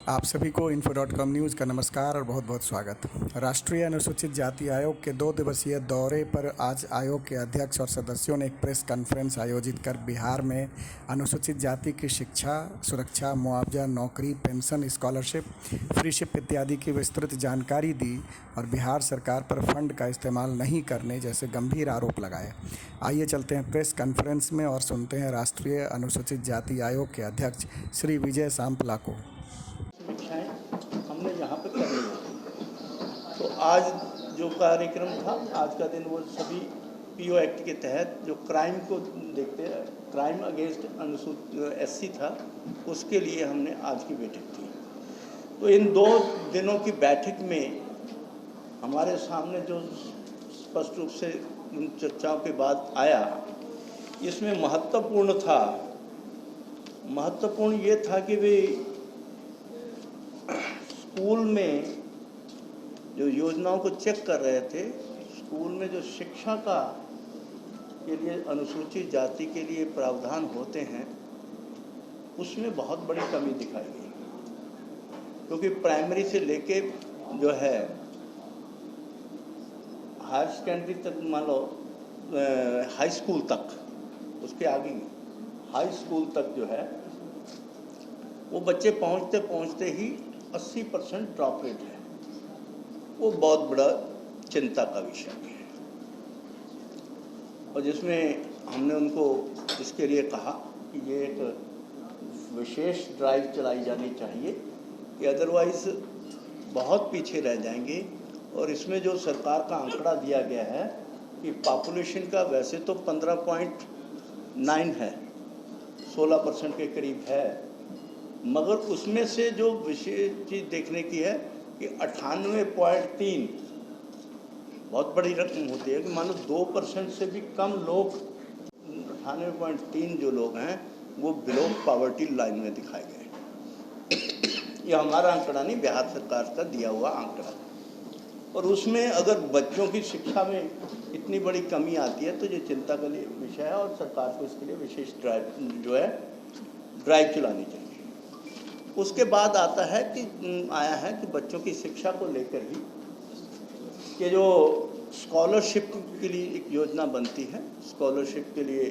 आप सभी को info.com न्यूज़ का नमस्कार और बहुत बहुत स्वागत। राष्ट्रीय अनुसूचित जाति आयोग के 2 दिवसीय दौरे पर आज आयोग के अध्यक्ष और सदस्यों ने एक प्रेस कॉन्फ्रेंस आयोजित कर बिहार में अनुसूचित जाति की शिक्षा, सुरक्षा, मुआवजा, नौकरी, पेंशन, स्कॉलरशिप, फ्रीशिप इत्यादि की विस्तृत जानकारी दी और बिहार सरकार पर फंड का इस्तेमाल नहीं करने जैसे गंभीर आरोप लगाए। आइए चलते हैं प्रेस कॉन्फ्रेंस में और सुनते हैं राष्ट्रीय अनुसूचित जाति आयोग के अध्यक्ष श्री विजय सांपला को। समीक्षाएं हमने यहाँ पर करनी होती। तो आज जो कार्यक्रम था, आज का दिन वो सभी पीओ एक्ट के तहत जो क्राइम को देखते हैं, क्राइम अगेंस्ट अनुसूचित एससी था, उसके लिए हमने आज की बैठक की। तो इन 2 दिनों की बैठक में हमारे सामने जो स्पष्ट रूप से उन चर्चाओं के बाद आया, इसमें महत्वपूर्ण ये था कि वे स्कूल में जो योजनाओं को चेक कर रहे थे, स्कूल में जो शिक्षा का के लिए अनुसूचित जाति के लिए प्रावधान होते हैं, उसमें बहुत बड़ी कमी दिखाई गई। क्योंकि प्राइमरी से लेके जो है हायर सेकेंडरी तक, मान लो हाई स्कूल तक, उसके आगे हाई स्कूल तक जो है, वो बच्चे पहुंचते पहुंचते ही 80% ड्रॉप रेट है। वो बहुत बड़ा चिंता का विषय है और जिसमें हमने उनको इसके लिए कहा कि ये एक विशेष ड्राइव चलाई जानी चाहिए कि अदरवाइज़ बहुत पीछे रह जाएंगे। और इसमें जो सरकार का आंकड़ा दिया गया है कि पॉपुलेशन का वैसे तो 15.9 है, 16% के करीब है, मगर उसमें से जो विशेष चीज़ देखने की है कि 98.3 बहुत बड़ी रकम होती है कि मानो 2% से भी कम लोग, 98.3 जो लोग हैं वो बिलो पॉवर्टी लाइन में दिखाए गए। ये हमारा आंकड़ा नहीं, बिहार सरकार का दिया हुआ आंकड़ा। और उसमें अगर बच्चों की शिक्षा में इतनी बड़ी कमी आती है तो ये चिंता का विषय है और सरकार को इसके लिए विशेष ड्राइव चलानी चाहिए। उसके बाद आया है कि बच्चों की शिक्षा को लेकर ही कि जो स्कॉलरशिप के लिए एक योजना बनती है, स्कॉलरशिप के लिए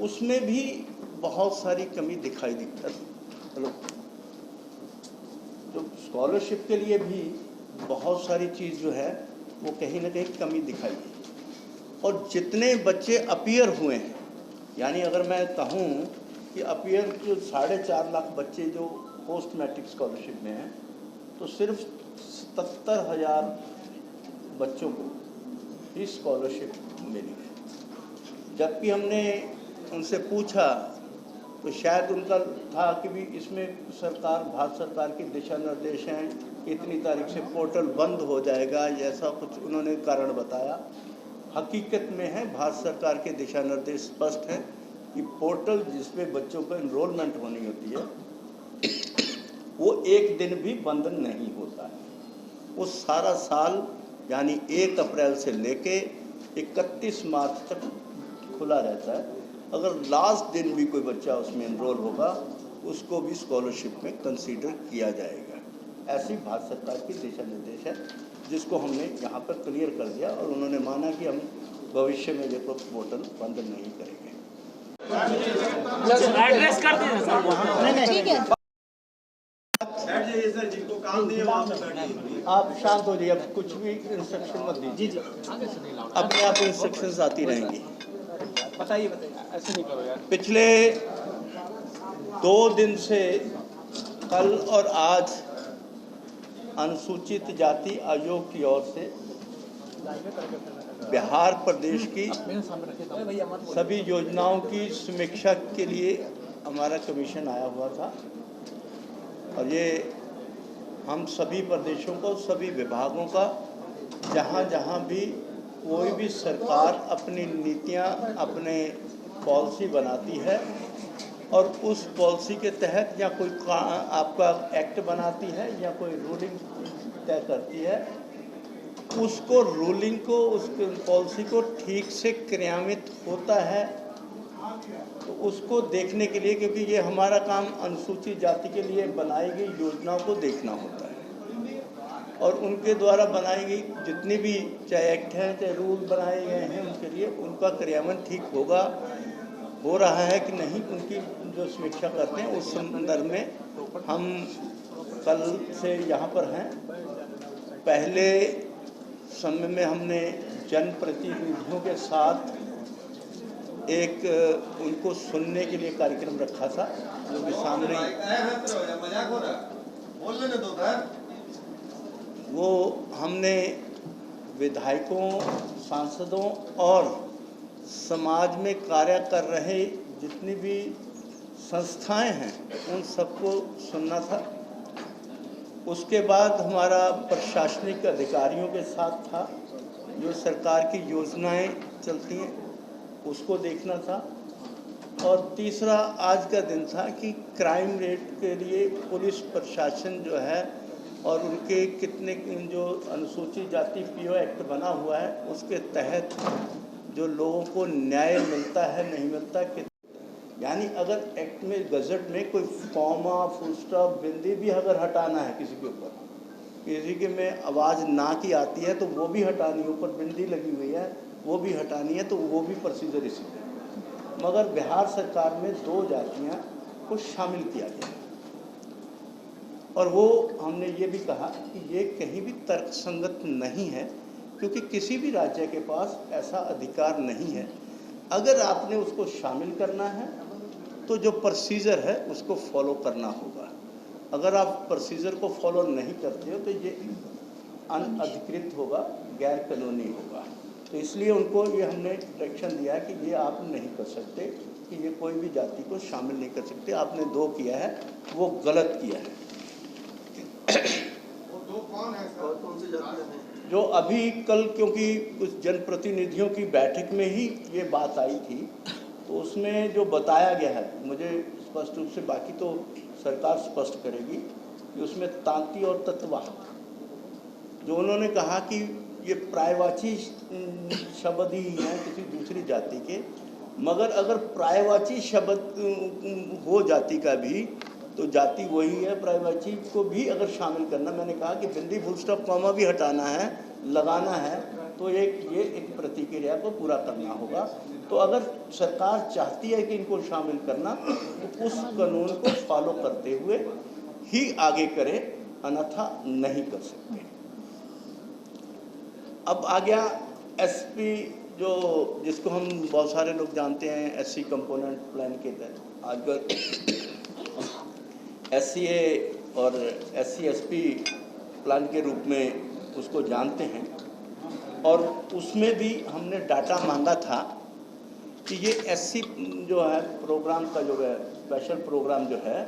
उसमें भी बहुत सारी कमी दिखाई दी। चलो, जो स्कॉलरशिप के लिए भी बहुत सारी चीज़ जो है वो कहीं ना कहीं कमी दिखाई दी। और जितने बच्चे अपीयर हुए हैं, यानी अगर मैं कहूँ कि अपीयर जो 4.5 लाख बच्चे जो पोस्ट मैट्रिक स्कॉलरशिप में हैं, तो सिर्फ 77,000 बच्चों को ही स्कॉलरशिप मिली है। जबकि हमने उनसे पूछा तो शायद उनका था कि भी इसमें भारत सरकार के दिशा निर्देश हैं, इतनी तारीख से पोर्टल बंद हो जाएगा, ऐसा कुछ उन्होंने कारण बताया। हकीकत में है, भारत सरकार के दिशा निर्देश स्पष्ट हैं कि पोर्टल जिसमें बच्चों को एनरोलमेंट होनी होती है वो एक दिन भी बंद नहीं होता है। वो सारा साल यानी 1 अप्रैल से लेके 31 मार्च तक खुला रहता है। अगर लास्ट दिन भी कोई बच्चा उसमें एनरोल होगा, उसको भी स्कॉलरशिप में कंसीडर किया जाएगा। ऐसी भारत सरकार की दिशा निर्देश है, जिसको हमने यहाँ पर क्लियर कर दिया और उन्होंने माना कि हम भविष्य में देखो पोर्टल बंद नहीं करेंगे। एड्रेस कर दिया सर, ठीक है। जिनको काम दिए आप शांत हो जाइए, अब कुछ भी इंस्ट्रक्शन मत दीजिए। अपने आप इंस्ट्रक्शंस आती रहेंगी। बताइए ऐसे नहीं करो यार। पिछले 2 दिन से कल और आज अनुसूचित जाति आयोग की ओर से बिहार प्रदेश की सभी योजनाओं की समीक्षा के लिए हमारा कमीशन आया हुआ था और ये हम सभी प्रदेशों को, सभी विभागों का, जहाँ जहाँ भी कोई भी सरकार अपनी नीतियाँ, अपने पॉलिसी बनाती है और उस पॉलिसी के तहत या कोई आपका एक्ट बनाती है या कोई रूलिंग तय करती है, उसको रूलिंग को, उस पॉलिसी को ठीक से क्रियान्वित होता है तो उसको देखने के लिए, क्योंकि ये हमारा काम अनुसूचित जाति के लिए बनाई गई योजनाओं को देखना होता है और उनके द्वारा बनाई गई जितनी भी चाहे एक्ट हैं चाहे रूल बनाए गए हैं उनके लिए उनका क्रियान्वयन ठीक हो रहा है कि नहीं, उनकी जो समीक्षा करते हैं उस संदर्भ में हम कल से यहाँ पर हैं। पहले समय में हमने जनप्रतिनिधियों के साथ एक उनको सुनने के लिए कार्यक्रम रखा था, जो कि सामने वो हमने विधायकों, सांसदों और समाज में कार्य कर रहे जितनी भी संस्थाएं हैं उन सबको सुनना था। उसके बाद हमारा प्रशासनिक अधिकारियों के साथ था, जो सरकार की योजनाएं चलती हैं उसको देखना था। और तीसरा आज का दिन था कि क्राइम रेट के लिए पुलिस प्रशासन जो है और उनके कितने जो अनुसूचित जाति पीओ एक्ट बना हुआ है उसके तहत जो लोगों को न्याय मिलता है नहीं मिलता, यानी अगर एक्ट में गजट में कोई कॉमा, फुल स्टॉप, बिंदी भी अगर हटाना है किसी के ऊपर, किसी के में आवाज़ ना की आती है तो वो भी हटानी है, ऊपर बिंदी लगी हुई है वो भी हटानी है, तो वो भी प्रोसीजर इसी है। मगर बिहार सरकार में 2 जातियां को शामिल किया गया और वो हमने ये भी कहा कि ये कहीं भी तर्कसंगत नहीं है, क्योंकि किसी भी राज्य के पास ऐसा अधिकार नहीं है। अगर आपने उसको शामिल करना है तो जो प्रोसीजर है उसको फॉलो करना होगा। अगर आप प्रोसीजर को फॉलो नहीं करते हो तो ये अनअधिकृत होगा, गैर कानूनी होगा। तो इसलिए उनको ये हमने डायरेक्शन दिया है कि ये आप नहीं कर सकते, कि ये कोई भी जाति को शामिल नहीं कर सकते। आपने 2 किया है वो गलत किया है। वो 2 कौन है सर? कौन सी जातियां हैं? जो अभी कल क्योंकि कुछ जनप्रतिनिधियों की बैठक में ही ये बात आई थी, तो उसमें जो बताया गया है मुझे स्पष्ट रूप से, बाकी तो सरकार स्पष्ट करेगी, कि उसमें तांती और तत्वा जो उन्होंने कहा कि ये प्रायवाची शब्द ही हैं किसी दूसरी जाति के, मगर अगर प्रायवाची शब्द हो जाति का भी तो जाति वही है। प्रायवाची को भी अगर शामिल करना, मैंने कहा कि बिंदी, फुल स्टॉप, कॉमा भी हटाना है, लगाना है, तो ये एक प्रतिक्रिया को पूरा करना होगा। तो अगर सरकार चाहती है कि इनको शामिल करना तो उस कानून को फॉलो करते हुए ही आगे करे, अन्यथा नहीं कर सकते। अब आ गया एसपी, जो जिसको हम बहुत सारे लोग जानते हैं एससी कंपोनेंट प्लान के तहत आजकल एससीए और एससी एसपी प्लान के रूप में उसको जानते हैं। और उसमें भी हमने डाटा मांगा था कि ये एससी जो है प्रोग्राम का जो है स्पेशल प्रोग्राम जो है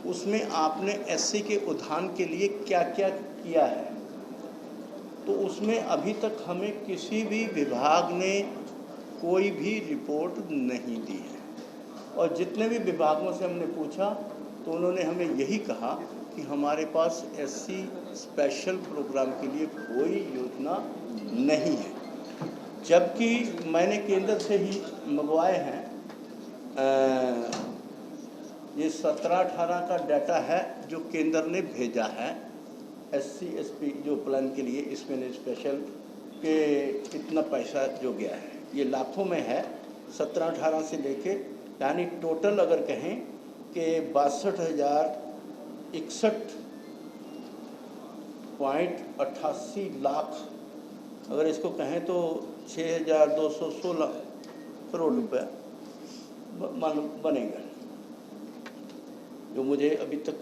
उसमें आपने एससी के उत्थान के लिए क्या क्या किया है। तो उसमें अभी तक हमें किसी भी विभाग ने कोई भी रिपोर्ट नहीं दी है, और जितने भी विभागों से हमने पूछा तो उन्होंने हमें यही कहा कि हमारे पास एससी स्पेशल प्रोग्राम के लिए कोई योजना नहीं है। जबकि मैंने केंद्र से ही मंगवाए हैं, ये 17-18 का डाटा है जो केंद्र ने भेजा है एससी एसपी जो प्लान के लिए, इसमें स्पेशल के इतना पैसा जो गया है ये लाखों में है, 17-18 से लेके, यानी टोटल अगर कहें कि 62,061.88 लाख, अगर इसको कहें तो 6,216 करोड़ रुपये बनेगा, जो मुझे अभी तक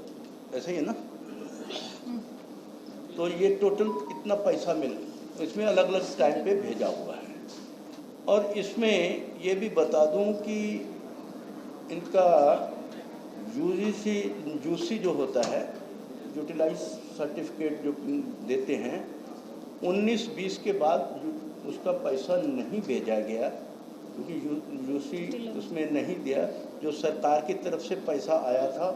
ऐसे ही है ना। तो ये टोटल इतना पैसा मिला, इसमें अलग अलग टाइम पे भेजा हुआ है। और इसमें ये भी बता दूं कि इनका यूसी जो होता है, यूटिलाइज सर्टिफिकेट जो देते हैं, 19-20 के बाद उसका पैसा नहीं भेजा गया, क्योंकि यूसी उसमें नहीं दिया। जो सरकार की तरफ से पैसा आया था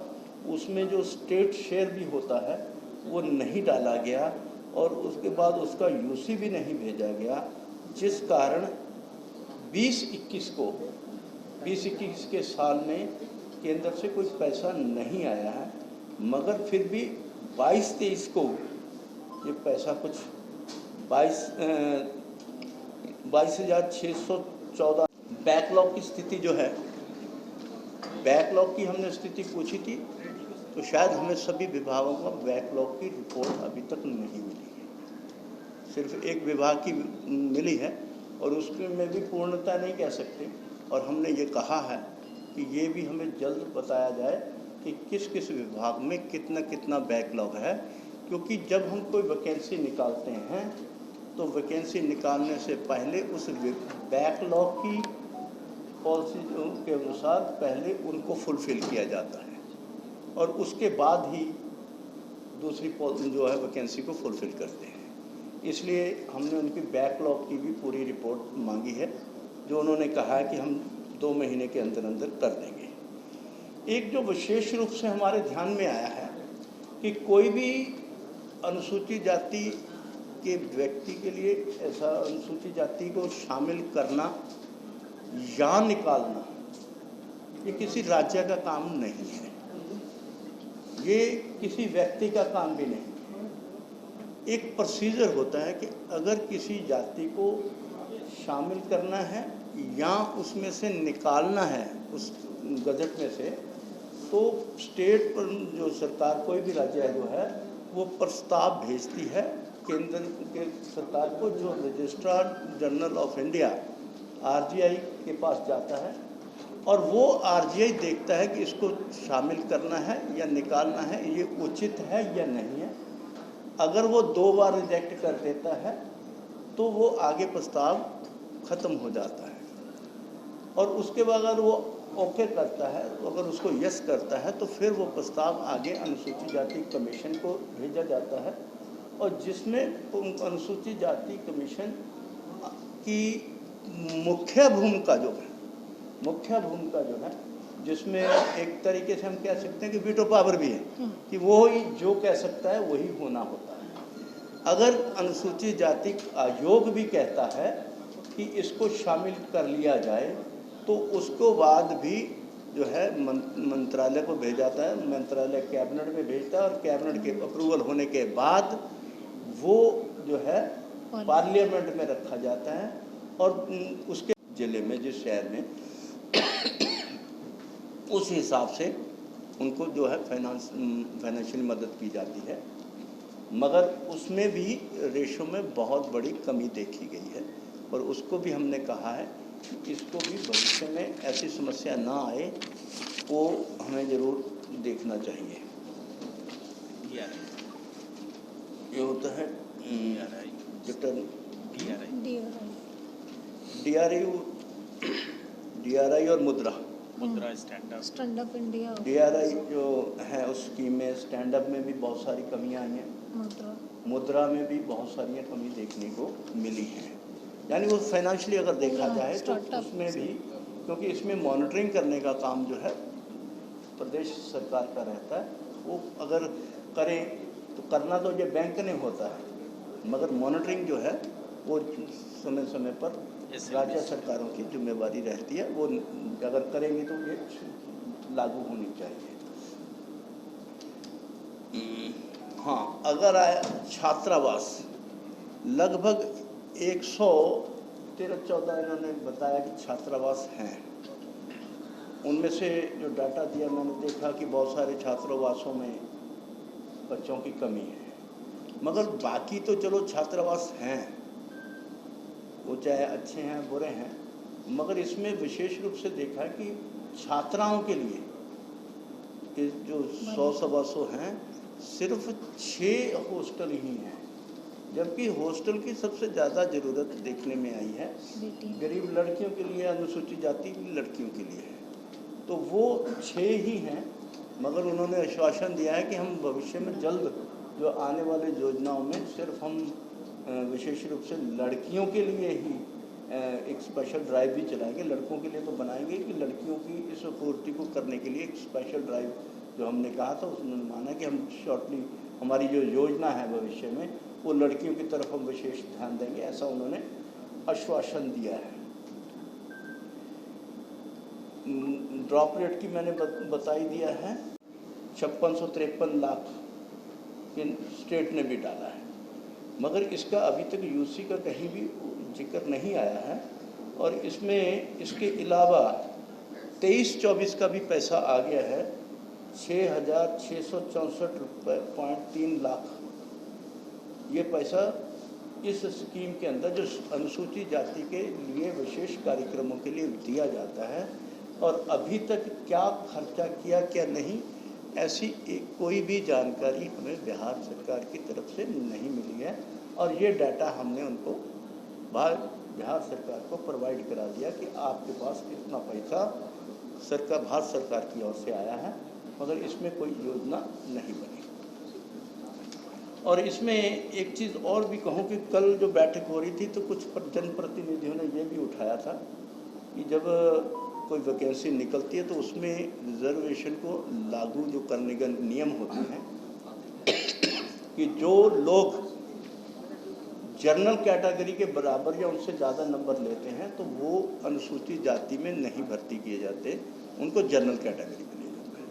उसमें जो स्टेट शेयर भी होता है वो नहीं डाला गया, और उसके बाद उसका यूसी भी नहीं भेजा गया, जिस कारण 20-21 को 20-21 के साल में केंद्र से कोई पैसा नहीं आया है, मगर फिर भी 22-23 को ये पैसा कुछ 22,614। बैकलॉग की स्थिति जो है, बैकलॉग की हमने स्थिति पूछी थी, तो शायद हमें सभी विभागों का बैकलॉग की रिपोर्ट अभी तक नहीं मिली है। सिर्फ एक विभाग की मिली है और उसमें भी पूर्णता नहीं कह सकते। और हमने ये कहा है कि ये भी हमें जल्द बताया जाए कि किस किस विभाग में कितना कितना बैकलॉग है, क्योंकि जब हम कोई वैकेंसी निकालते हैं तो वैकेंसी निकालने से पहले उस बैकलॉग की पॉलिसी के अनुसार पहले उनको फुलफ़िल किया जाता है और उसके बाद ही दूसरी जो है वैकेंसी को फुलफ़िल करते हैं। इसलिए हमने उनकी बैकलॉग की भी पूरी रिपोर्ट मांगी है, जो उन्होंने कहा है कि हम 2 महीने के अंदर अंदर कर देंगे। एक जो विशेष रूप से हमारे ध्यान में आया है कि कोई भी अनुसूचित जाति के व्यक्ति के लिए ऐसा अनुसूचित जाति को शामिल करना या निकालना ये किसी राज्य का काम नहीं है, ये किसी व्यक्ति का काम भी नहीं। एक प्रोसीजर होता है कि अगर किसी जाति को शामिल करना है या उसमें से निकालना है उस गजट में से, तो स्टेट पर जो सरकार कोई भी राज्य जो है वो प्रस्ताव भेजती है केंद्र के सरकार को, जो registrar general of India RGI के पास जाता है और वो RGI देखता है कि इसको शामिल करना है या निकालना है, ये उचित है या नहीं है। अगर वो 2 बार रिजेक्ट कर देता है तो वो आगे प्रस्ताव ख़त्म हो जाता है और उसके बाद अगर वो ओके करता है, अगर उसको यस करता है तो फिर वो प्रस्ताव आगे अनुसूचित जाति कमीशन को भेजा जाता है और जिसमें अनुसूचित जाति कमीशन की मुख्य भूमिका जो है जिसमें एक तरीके से हम कह सकते हैं कि वीटो पावर भी है कि वो ही जो कह सकता है वही होना होता है। अगर अनुसूचित जाति आयोग भी कहता है कि इसको शामिल कर लिया जाए तो उसको बाद भी जो है मंत्रालय को भेजा जाता है, मंत्रालय कैबिनेट में भेजता है और कैबिनेट के अप्रूवल होने के बाद वो जो है पार्लियामेंट में रखा जाता है और उसके ज़िले में जिस शहर में उस हिसाब से उनको जो है फाइनेंशियल मदद की जाती है, मगर उसमें भी रेशो में बहुत बड़ी कमी देखी गई है और उसको भी हमने कहा है कि इसको भी भविष्य में ऐसी समस्या ना आए, वो हमें ज़रूर देखना चाहिए। ये होता है DRI और मुद्रा स्टैंड अप इंडिया। DRI जो है उस स्कीम में स्टैंड अप में भी बहुत सारी कमियां आई हैं, मुद्रा में भी बहुत सारी कमी देखने को मिली है। यानी वो फाइनेंशियली अगर देखा जाए तो उसमें भी, क्योंकि इसमें मॉनिटरिंग करने का काम जो है प्रदेश सरकार का रहता है, वो अगर करें तो करना तो ये बैंक ने होता है, मगर मॉनिटरिंग जो है वो समय समय पर राज्य सरकारों की जिम्मेवारी रहती है। वो अगर करेंगे तो ये लागू होनी चाहिए। हाँ, अगर आया छात्रावास, लगभग 113-14 इन्होंने बताया कि छात्रावास हैं। उनमें से जो डाटा दिया मैंने देखा कि बहुत सारे छात्रावासों में बच्चों की कमी है, मगर बाकी तो चलो छात्रावास हैं, वो चाहे अच्छे हैं बुरे हैं, मगर इसमें विशेष रूप से देखा कि छात्राओं के लिए कि जो 100-125 हैं, सिर्फ 6 हॉस्टल ही हैं, जबकि हॉस्टल की सबसे ज़्यादा ज़रूरत देखने में आई है गरीब लड़कियों के लिए, अनुसूचित जाति की लड़कियों के लिए है, तो वो 6 ही हैं। मगर उन्होंने आश्वासन दिया है कि हम भविष्य में जल्द जो आने वाले योजनाओं में सिर्फ हम विशेष रूप से लड़कियों के लिए ही एक स्पेशल ड्राइव भी चलाएंगे। लड़कों के लिए तो बनाएंगे कि लड़कियों की इस पूर्ति को करने के लिए एक स्पेशल ड्राइव जो हमने कहा था, उसने माना कि हम शॉर्टली हमारी जो योजना है भविष्य में वो लड़कियों की तरफ हम विशेष ध्यान देंगे, ऐसा उन्होंने आश्वासन दिया है। ड्रॉप रेट की मैंने बताई दिया है, 5653 लाख के स्टेट ने भी डाला है, मगर इसका अभी तक यूसी का कहीं भी जिक्र नहीं आया है। और इसमें इसके अलावा 23-24 का भी पैसा आ गया है, 6,664.3 लाख। ये पैसा इस स्कीम के अंदर जो अनुसूचित जाति के लिए विशेष कार्यक्रमों के लिए दिया जाता है, और अभी तक क्या खर्चा किया क्या नहीं, ऐसी कोई भी जानकारी हमें बिहार सरकार की तरफ से नहीं मिली है। और ये डाटा हमने उनको बिहार सरकार को प्रोवाइड करा दिया कि आपके पास इतना पैसा भारत सरकार की ओर से आया है, मगर इसमें कोई योजना नहीं बनी। और इसमें एक चीज़ और भी कहूँ कि कल जो बैठक हो रही थी तो कुछ जनप्रतिनिधियों ने ये भी उठाया था कि जब कोई वैकेंसी निकलती है तो उसमें रिजर्वेशन को लागू जो करने का नियम होते हैं कि जो लोग जनरल कैटेगरी के बराबर या उनसे ज़्यादा नंबर लेते हैं तो वो अनुसूचित जाति में नहीं भर्ती किए जाते, उनको जनरल कैटेगरी में लिया जाता है।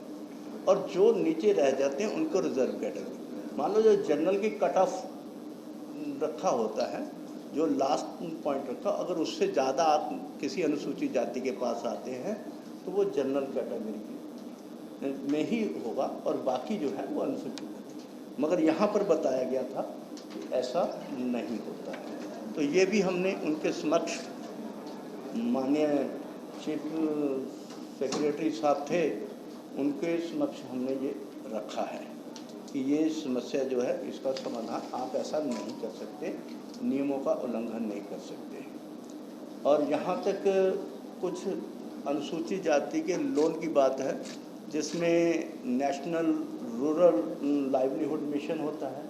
और जो नीचे रह जाते हैं उनको रिजर्व कैटेगरी। मान लो जो जनरल की कट ऑफ रखा होता है, जो लास्ट पॉइंट रखा, अगर उससे ज़्यादा आप किसी अनुसूचित जाति के पास आते हैं तो वो जनरल कैटेगरी में ही होगा और बाकी जो है वो अनुसूचित जाति। मगर यहाँ पर बताया गया था कि ऐसा नहीं होता है। तो ये भी हमने उनके समक्ष, माननीय चीफ सेक्रेटरी साहब थे, उनके समक्ष हमने ये रखा है कि ये समस्या जो है इसका समाधान आप ऐसा नहीं कर सकते, नियमों का उल्लंघन नहीं कर सकते। और यहाँ तक कुछ अनुसूचित जाति के लोन की बात है, जिसमें नेशनल रूरल लाइवलीहुड मिशन होता है,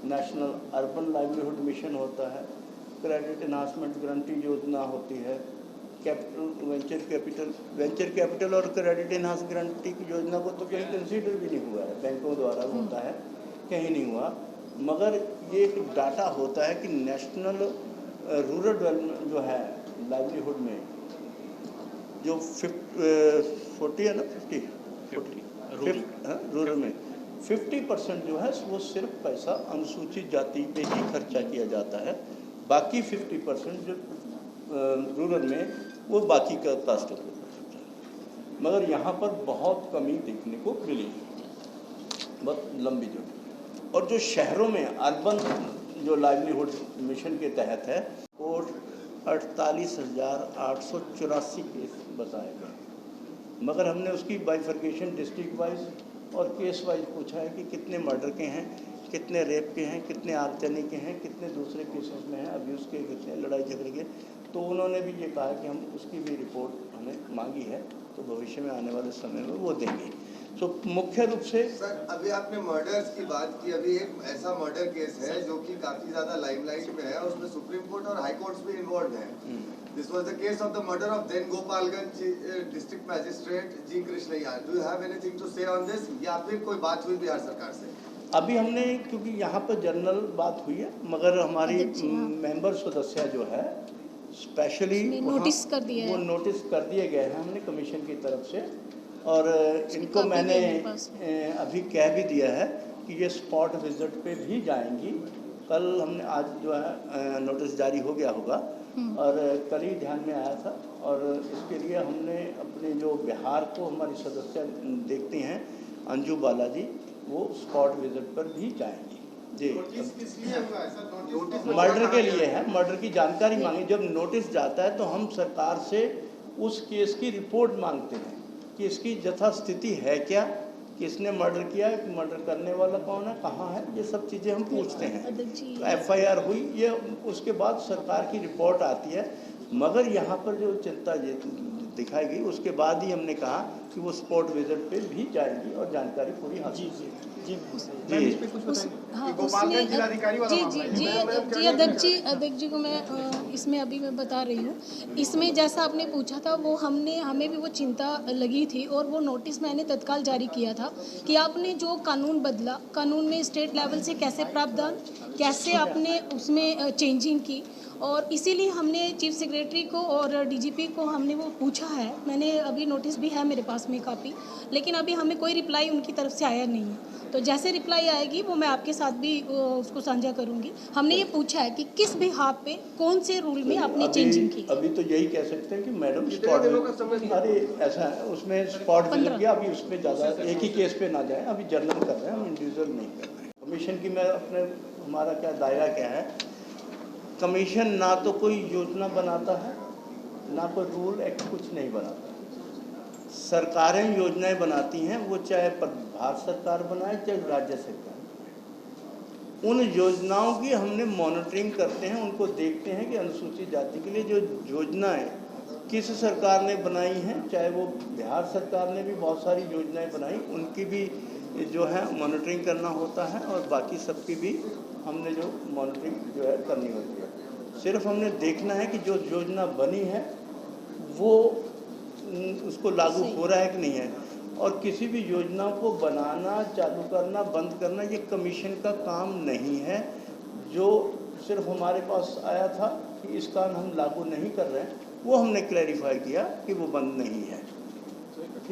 नेशनल अर्बन लाइवलीहुड मिशन होता है, क्रेडिट एनहांसमेंट गारंटी योजना होती है, वेंचर कैपिटल और क्रेडिट एनहांस गारंटी की योजना को तो कहीं कंसीडर भी नहीं हुआ है, बैंकों द्वारा होता है, कहीं नहीं हुआ। मगर ये एक डाटा होता है कि नेशनल रूरल डेवलपमेंट जो है लाइवलीहुड में जो 40 है ना 50 रूरल में 50% जो है वो सिर्फ पैसा अनुसूचित जाति पे ही खर्चा किया जाता है, बाकी 50% जो रूरल में वो बाकी का कास्ट ऑफ होता है। मगर यहाँ पर बहुत कमी देखने को मिली है, बहुत लंबी जो। और जो शहरों में अर्बन जो लाइवलीहुड मिशन के तहत है वो 48,884 केस बताए गए, मगर हमने उसकी बाइफर्केशन डिस्ट्रिक्ट वाइज और केस वाइज पूछा है कि कितने मर्डर के हैं, कितने रेप के हैं, कितने आगजनी के हैं, कितने दूसरे केसेस में हैं, अब्यूज़ के, कितने लड़ाई झगड़े के। तो उन्होंने भी ये कहा कि हम उसकी भी रिपोर्ट हमें मांगी है, तो भविष्य में आने वाले समय में वो देंगे। तो मुख्य रूप से सर, अभी आपने मर्डर्स की बात की, अभी एक ऐसा मर्डर केस है जो कि काफी ज्यादा लाइमलाइट में है, उसमें सुप्रीम कोर्ट और हाई कोर्ट्स भी इन्वॉल्व हैं। This was the case of the murder of then Gopalganj district magistrate G Krishnaiah. Do you have anything to say on this, या फिर कोई बात हुई बिहार सरकार से? अभी हमने, क्योंकि यहाँ पर जनरल बात हुई है, मगर हमारी मेंबर सदस्य जो है स्पेशली नोटिस कर दिया है, वो नोटिस कर दिए गए हैं हमने कमीशन की तरफ से। और इनको मैंने अभी कह भी दिया है कि ये स्पॉट विजिट पे भी जाएंगी। कल हमने, आज जो है नोटिस जारी हो गया होगा, और कल ही ध्यान में आया था। और इसके लिए हमने अपने जो बिहार को हमारी सदस्य देखते हैं अंजू बालाजी, वो स्पॉट विजिट पर भी जाएंगी जी। मर्डर के लिए है, मर्डर की जानकारी मांगी। जब नोटिस जाता है तो हम सरकार से उस केस की रिपोर्ट मांगते हैं कि इसकी यथास्थिति है क्या, किसने मर्डर किया, मर्डर करने वाला कौन है, कहाँ है, ये सब चीज़ें हम पूछते हैं। तो FIR हुई, ये उसके बाद सरकार की रिपोर्ट आती है। मगर यहाँ पर जो चिंता दिखाई गई, उसके बाद ही हमने कहा कि वो स्पॉट विजिट पे भी जाएंगी और जानकारी पूरी हासिल जी जी इस पे कुछ बताएंगे। हाँ उसमें जी अध्यक्ष जी को मैं इसमें अभी मैं बता रही हूँ। इसमें जैसा आपने पूछा था वो हमें भी वो चिंता लगी थी और वो नोटिस मैंने तत्काल जारी किया था कि आपने जो कानून बदला, कानून में स्टेट लेवल से कैसे प्रावधान, कैसे आपने उसमें चेंजिंग की, और इसीलिए हमने चीफ सेक्रेटरी को और डीजीपी को हमने वो पूछा है। मैंने अभी नोटिस भी है मेरे पास में कापी, लेकिन अभी हमें कोई रिप्लाई उनकी तरफ से आया नहीं है। तो जैसे रिप्लाई आएगी वो मैं आपके साथ भी उसको साझा करूंगी। हमने ये पूछा है कि किस बिहाफ पे कौन से रूल में आपने चेंजिंग की। अभी तो यही कह सकते हैं कि मैडम स्पॉट अरे ऐसा है उसमें स्पॉट विजिट किया, अभी उसमें ज़्यादा एक ही केस पे ना जाए, अभी जर्नल कर रहे हैं हम, इंडिविजुअल नहीं कर रहे हैं। कमीशन की मैं अपने हमारा क्या दायरा क्या है, कमीशन ना तो कोई योजना बनाता है ना कोई रूल एक्ट कुछ नहीं बनाता। सरकारें योजनाएं बनाती हैं, वो चाहे भारत सरकार बनाए चाहे राज्य सरकार बनाए। उन योजनाओं की हमने मॉनिटरिंग करते हैं, उनको देखते हैं कि अनुसूचित जाति के लिए जो योजनाएं किस सरकार ने बनाई हैं, चाहे वो बिहार सरकार ने भी बहुत सारी योजनाएं बनाई, उनकी भी जो है मॉनिटरिंग करना होता है और बाकी सबकी भी हमने जो मॉनिटरिंग जो है करनी होती है। सिर्फ हमने देखना है कि जो योजना बनी है वो उसको लागू हो रहा है कि नहीं है, और किसी भी योजना को बनाना, चालू करना, बंद करना ये कमीशन का काम नहीं है। जो सिर्फ हमारे पास आया था कि इस कारण हम लागू नहीं कर रहे हैं, वो हमने क्लैरिफाई किया कि वो बंद नहीं है।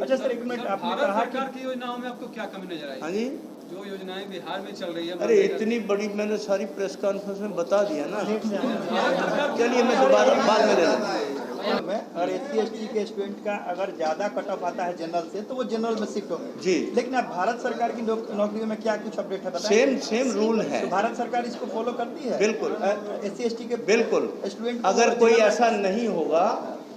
अच्छा सर, एक मिनट, आपने भारत कहा सरकार की योजनाओं में आपको क्या कमी नजर आई? हाँ जी, जो योजनाएं बिहार में चल रही है, अरे इतनी बड़ी मैंने सारी प्रेस कॉन्फ्रेंस में बता दिया ना। चलिए मैं दोबारा बाद में ले लूँगा। और SC/ST के स्टूडेंट का अगर ज्यादा कट ऑफ आता है जनरल से तो वो जनरल में शिफ्ट होंगे जी, लेकिन अब भारत सरकार की नौकरियों में क्या कुछ अपडेट है बताएं? सेम रूल है। तो भारत सरकार इसको फॉलो करती है बिल्कुल। SC/ST के बिल्कुल। स्टूडेंट अगर कोई ऐसा नहीं होगा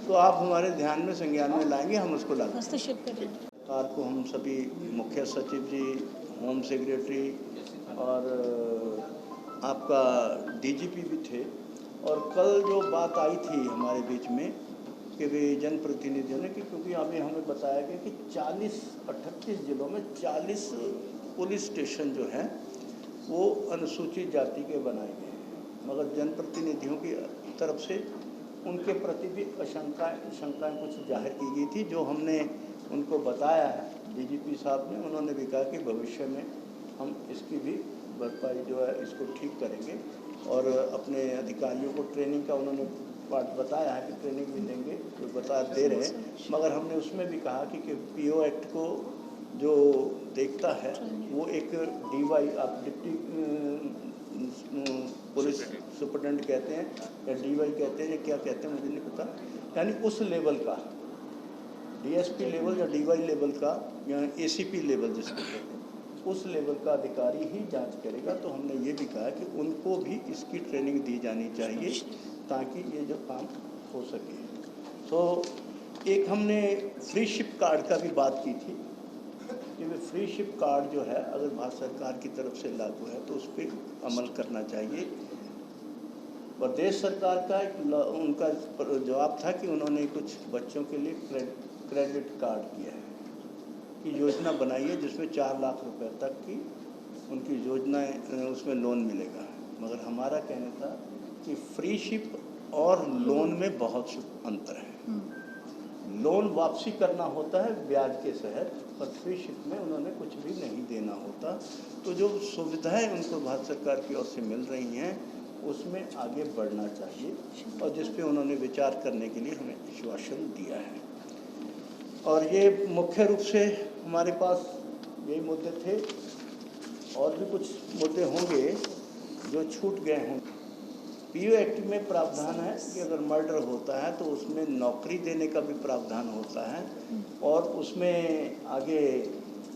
तो आप हमारे ध्यान में संज्ञान में लाएंगे, हम उसको लागू हस्तक्षेप करेंगे। सरकार को हम सभी मुख्य सचिव जी, होम सेक्रेटरी और आपका डीजीपी भी थे, और कल जो बात आई थी हमारे बीच में कि वे जनप्रतिनिधियों ने कि क्योंकि अभी हमें बताया गया कि 38 जिलों में 40 पुलिस स्टेशन जो हैं वो अनुसूचित जाति के बनाए गए हैं, मगर जनप्रतिनिधियों की तरफ से उनके प्रति भी शंकाएं कुछ जाहिर की गई थी, जो हमने उनको बताया है। डीजीपी साहब ने, उन्होंने भी कहा कि भविष्य में हम इसकी भी भरपाई जो है इसको ठीक करेंगे, और अपने अधिकारियों को ट्रेनिंग का उन्होंने पार्ट बताया है कि ट्रेनिंग भी देंगे, जो बता दे रहे हैं। मगर हमने उसमें भी कहा कि PO एक्ट को जो देखता है वो एक DY, आप डिप्टी पुलिस सुपरटेंडेंट कहते हैं या DY कहते हैं या क्या कहते हैं मुझे नहीं पता, यानी उस लेवल का DSP लेवल या DY लेवल का या ACP लेवल जिसको कहते हैं, उस लेवल का अधिकारी ही जांच करेगा। तो हमने ये भी कहा कि उनको भी इसकी ट्रेनिंग दी जानी चाहिए ताकि ये जो काम हो सके। तो एक हमने फ्री शिप कार्ड का भी बात की थी कि वे फ्री शिप कार्ड जो है अगर भारत सरकार की तरफ से लागू है तो उस पर अमल करना चाहिए। प्रदेश सरकार का उनका जवाब था कि उन्होंने कुछ बच्चों के लिए क्रेडिट कार्ड किया है कि योजना बनाई है जिसमें 4 लाख रुपए तक की उनकी योजनाएं, उसमें लोन मिलेगा। मगर हमारा कहना था कि फ्री शिप और लोन में बहुत अंतर है। लोन वापसी करना होता है ब्याज के सहित, पर फ्री शिप में उन्होंने कुछ भी नहीं देना होता। तो जो सुविधाएं उनको भारत सरकार की ओर से मिल रही हैं उसमें आगे बढ़ना चाहिए, और जिस पे उन्होंने विचार करने के लिए हमें आश्वासन दिया है। और ये मुख्य रूप से हमारे पास यही मुद्दे थे, और भी कुछ मुद्दे होंगे जो छूट गए हों। PO एक्ट में प्रावधान है कि अगर मर्डर होता है तो उसमें नौकरी देने का भी प्रावधान होता है, और उसमें आगे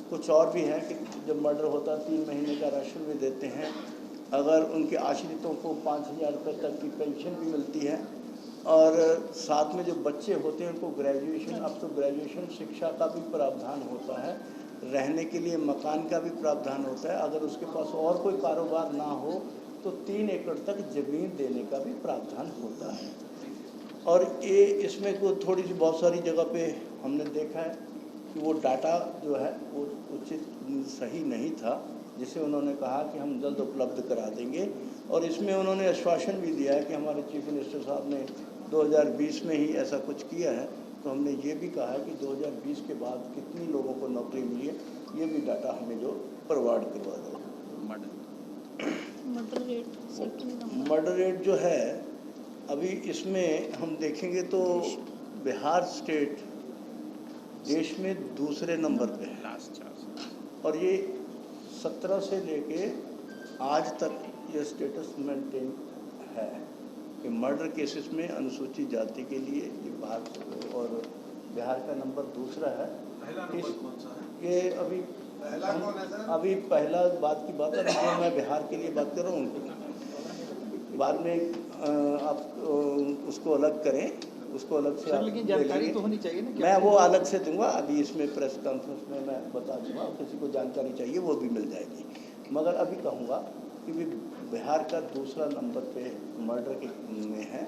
कुछ और भी है कि जब मर्डर होता है 3 महीने का राशन भी देते हैं। अगर उनके आश्रितों को 5,000 रुपये तक की पेंशन भी मिलती है, और साथ में जो बच्चे होते हैं उनको ग्रेजुएशन, अब तो ग्रेजुएशन शिक्षा का भी प्रावधान होता है, रहने के लिए मकान का भी प्रावधान होता है। अगर उसके पास और कोई कारोबार ना हो तो 3 एकड़ तक ज़मीन देने का भी प्रावधान होता है। और ये इसमें को थोड़ी सी बहुत सारी जगह पे हमने देखा है कि वो डाटा जो है वो उचित सही नहीं था, जिसे उन्होंने कहा कि हम जल्द उपलब्ध करा देंगे। और इसमें उन्होंने आश्वासन भी दिया है कि हमारे चीफ मिनिस्टर साहब ने 2020 में ही ऐसा कुछ किया है। तो हमने ये भी कहा है कि 2020 के बाद कितनी लोगों को नौकरी मिली है, ये भी डाटा हमें जो प्रोवाइड करवा दें। मर्डर रेट जो है अभी इसमें हम देखेंगे तो बिहार स्टेट देश में दूसरे नंबर पे है, और ये 17 से लेके आज तक ये स्टेटस मेंटेन है कि मर्डर केसेस में अनुसूचित जाति के लिए ये भारत और बिहार का नंबर दूसरा है। ये अभी अभी पहला बात की बात है, जो मैं बिहार के लिए बात कर रहा हूँ, बाद में आप उसको अलग करें, उसको अलग से आप लेकिन जानकारी तो होनी चाहिए ना। मैं वो अलग से दूंगा, अभी इसमें प्रेस कॉन्फ्रेंस में मैं बता दूंगा, किसी को जानकारी चाहिए वो भी मिल जाएगी। मगर अभी कहूँगा कि भी बिहार का दूसरा नंबर पे मर्डर के में है,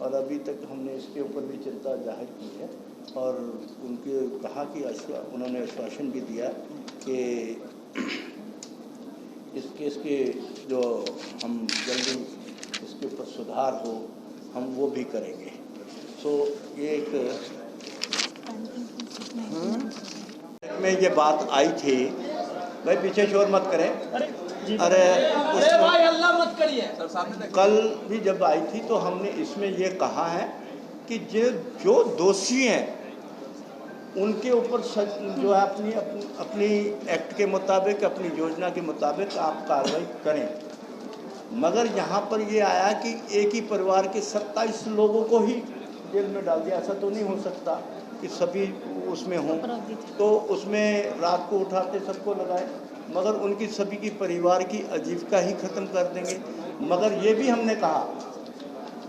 और अभी तक हमने इसके ऊपर भी चिंता जाहिर की है, और उनके कहा कि उन्होंने आश्वासन भी दिया कि इस केस के जो हम जल्दी इसके ऊपर सुधार हो, हम वो भी करेंगे। सो ये एक में ये बात आई थी, भाई पीछे शोर मत करें, अरे भाई अल्लाह मत करिए। कल भी जब आई थी तो हमने इसमें ये कहा है कि जो दोषी हैं उनके ऊपर जो है अपनी एक्ट के मुताबिक, अपनी योजना के मुताबिक आप कार्रवाई करें। मगर यहाँ पर ये आया कि एक ही परिवार के 27 लोगों को ही जेल में डाल दिया। ऐसा तो नहीं हो सकता कि सभी उसमें हों, तो उसमें रात को उठाते सबको लगाए, मगर उनकी सभी की परिवार की आजीविका ही ख़त्म कर देंगे। मगर ये भी हमने कहा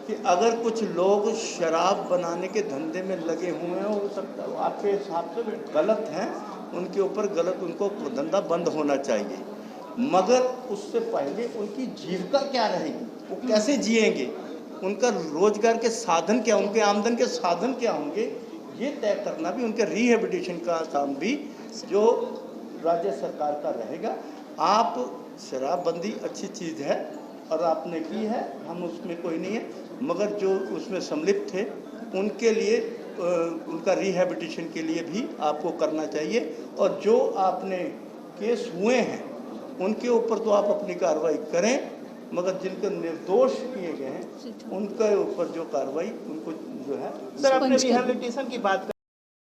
कि अगर कुछ लोग शराब बनाने के धंधे में लगे हुए हैं, हो सकता है आपके हिसाब से गलत हैं, उनके ऊपर गलत, उनको धंधा बंद होना चाहिए। मगर उससे पहले उनकी जीविका क्या रहेगी, वो कैसे जिएंगे, उनका रोजगार के साधन क्या, उनके आमदन के साधन क्या होंगे, ये तय करना भी, उनके रिहेबिलिटेशन का काम भी जो राज्य सरकार का रहेगा। आप शराबबंदी अच्छी चीज़ है और आपने की है, हम उसमें कोई नहीं है, मगर जो उसमें सम्मिलित थे उनके लिए उनका रिहेबिलिटेशन के लिए भी आपको करना चाहिए। और जो आपने केस हुए हैं उनके ऊपर तो आप अपनी कार्रवाई करें, मगर जिनके निर्दोष किए गए हैं उनके ऊपर जो कार्रवाई उनको जो है। सर, अपने रिहेबिलिटेशन की बात